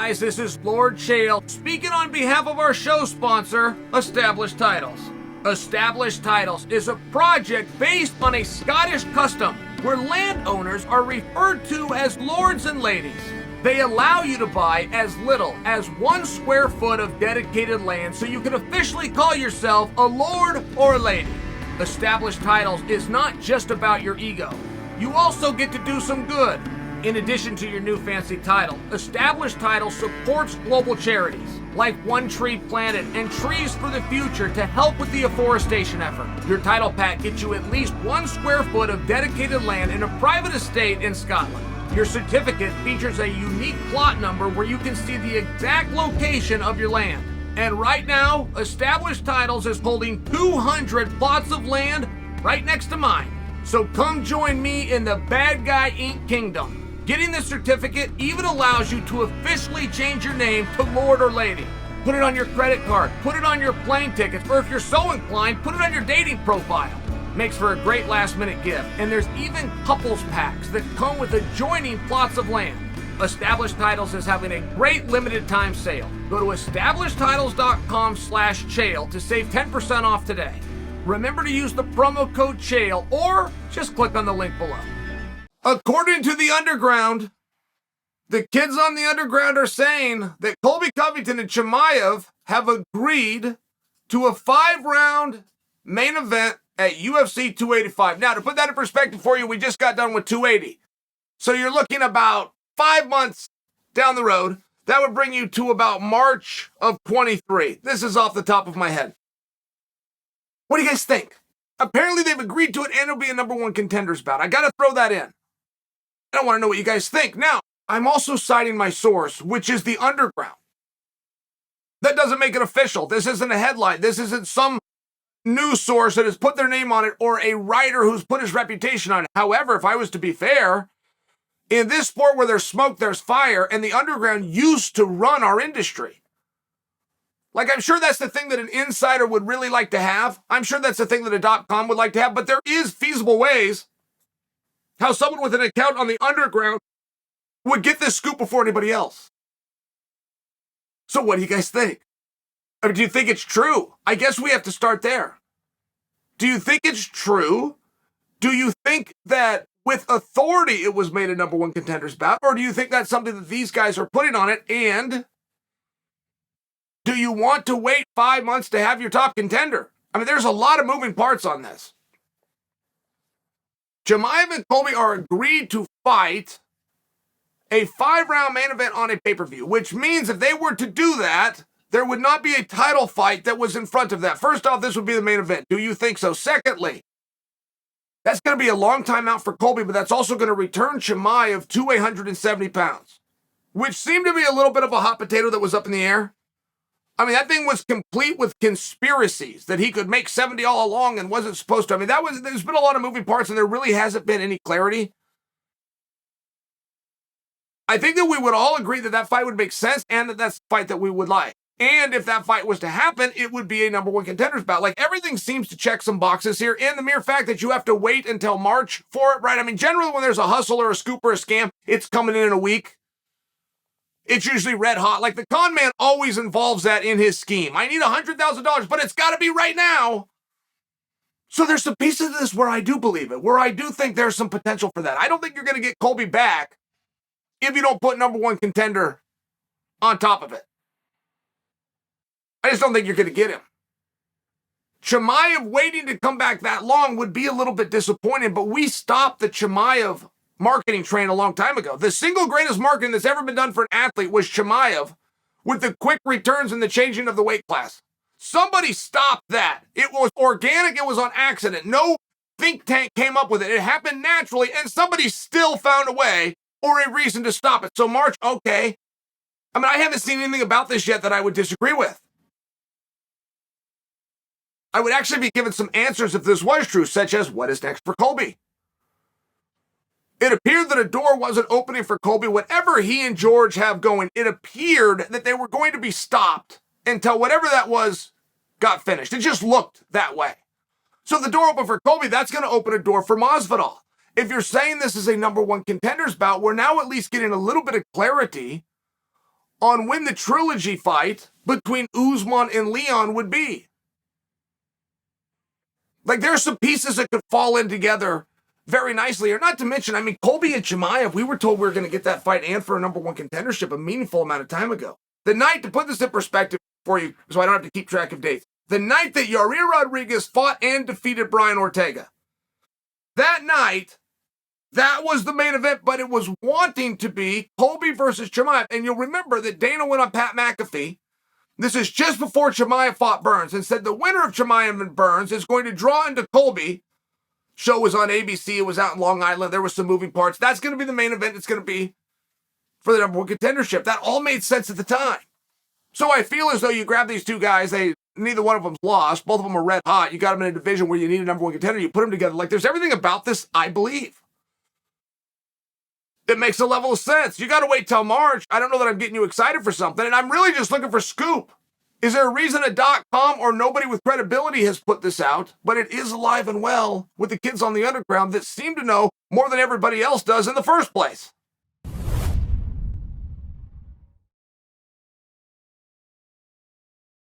guys, this is Lord Chael speaking on behalf of our show sponsor, Established Titles. Established Titles is a project based on a Scottish custom where landowners are referred to as lords and ladies. They allow you to buy as little as 1 square foot of dedicated land so you can officially call yourself a lord or a lady. Established Titles is not just about your ego. You also get to do some good. In addition to your new fancy title, Established Titles supports global charities like One Tree Planet and Trees for the Future to help with the afforestation effort. Your title pack gets you at least 1 square foot of dedicated land in a private estate in Scotland. Your certificate features a unique plot number where you can see the exact location of your land. And right now, Established Titles is holding 200 plots of land right next to mine. So come join me in the Bad Guy Inc. Kingdom. Getting this certificate even allows you to officially change your name to Lord or Lady. Put it on your credit card, put it on your plane tickets, or if you're so inclined, put it on your dating profile. Makes for a great last-minute gift, and there's even couples packs that come with adjoining plots of land. Established Titles is having a great limited-time sale. Go to establishedtitles.com/Chael to save 10% off today. Remember to use the promo code Chael, or just click on the link below. According to the Underground, the kids on the Underground are saying that Colby Covington and Chimaev have agreed to a 5-round main event at UFC 285. Now, to put that in perspective for you, we just got done with 280. So you're looking about 5 months down the road. That would bring you to about March of 23. This is off the top of my head. What do you guys think? Apparently they've agreed to it and it'll be a #1 contenders bout. I got to throw that in. I want to know what you guys think. Now, I'm also citing my source, which is the Underground. That doesn't make it official. This isn't a headline. This isn't some news source that has put their name on it or a writer who's put his reputation on it. However, if I was to be fair, in this sport where there's smoke, there's fire, and the Underground used to run our industry. Like, I'm sure that's the thing that an insider would really like to have. I'm sure that's the thing that a .com would like to have, but there is feasible ways how someone with an account on the Underground would get this scoop before anybody else. So what do you guys think? I mean, do you think it's true? I guess we have to start there. Do you think it's true? Do you think that with authority it was made a #1 contenders bout? Or do you think that's something that these guys are putting on it? And do you want to wait 5 months to have your top contender? I mean, there's a lot of moving parts on this. Chimaev and Colby are agreed to fight a 5-round main event on a pay-per-view, which means if they were to do that, there would not be a title fight that was in front of that. First off, this would be the main event. Do you think so? Secondly, that's going to be a long time out for Colby, but that's also going to return Chimaev to 170 pounds, which seemed to be a little bit of a hot potato that was up in the air. I mean, that thing was complete with conspiracies that he could make 70 all along and wasn't supposed to. I mean, there's been a lot of moving parts and there really hasn't been any clarity. I think that we would all agree that that fight would make sense and that that's the fight that we would like. And if that fight was to happen, it would be a #1 contenders bout. Like, everything seems to check some boxes here. And the mere fact that you have to wait until March for it, right? I mean, generally when there's a hustle or a scoop or a scam, it's coming in a week. It's usually red hot. Like, the con man always involves that in his scheme. I need $100,000, but it's got to be right now. So there's some pieces of this where I do believe it, where I do think there's some potential for that. I don't think you're going to get Colby back if you don't put #1 contender on top of it. I just don't think you're going to get him. Chimaev waiting to come back that long would be a little bit disappointing, but we stopped the Chimaev marketing train a long time ago. The single greatest marketing that's ever been done for an athlete was Chimaev, with the quick returns and the changing of the weight class. Somebody stopped that. It was organic. It was on accident. No think tank came up with it. It happened naturally, and somebody still found a way or a reason to stop it. So March, okay. I mean, I haven't seen anything about this yet that I would disagree with. I would actually be given some answers if this was true, such as what is next for Colby? It appeared that a door wasn't opening for Colby. Whatever he and George have going, it appeared that they were going to be stopped until whatever that was got finished. It just looked that way. So if the door opened for Colby, that's going to open a door for Masvidal. If you're saying this is a #1 contenders bout, we're now at least getting a little bit of clarity on when the trilogy fight between Usman and Leon would be. Like, there's some pieces that could fall in together very nicely. Or not to mention, I mean, Colby and Chimaev, we were told we were going to get that fight and for a number one contendership a meaningful amount of time ago. The night, to put this in perspective for you, so I don't have to keep track of dates, the night that Yair Rodriguez fought and defeated Brian Ortega, that night, that was the main event, but it was wanting to be Colby versus Chimaev. And you'll remember that Dana went on Pat McAfee. This is just before Chimaev fought Burns and said the winner of Chimaev and Burns is going to draw into Colby. Show was on ABC. It was out in Long Island. There was some moving parts. That's going to be the main event. It's going to be for the number one contendership. That all made sense at the time. So I feel as though you grab these two guys, neither one of them's lost. Both of them are red hot. You got them in a division where you need a number one contender. You put them together. Like, there's everything about this, I believe, it makes a level of sense. You got to wait till March. I don't know that I'm getting you excited for something, and I'm really just looking for scoop. Is there a reason a .com or nobody with credibility has put this out? But it is alive and well with the kids on the underground that seem to know more than everybody else does in the first place.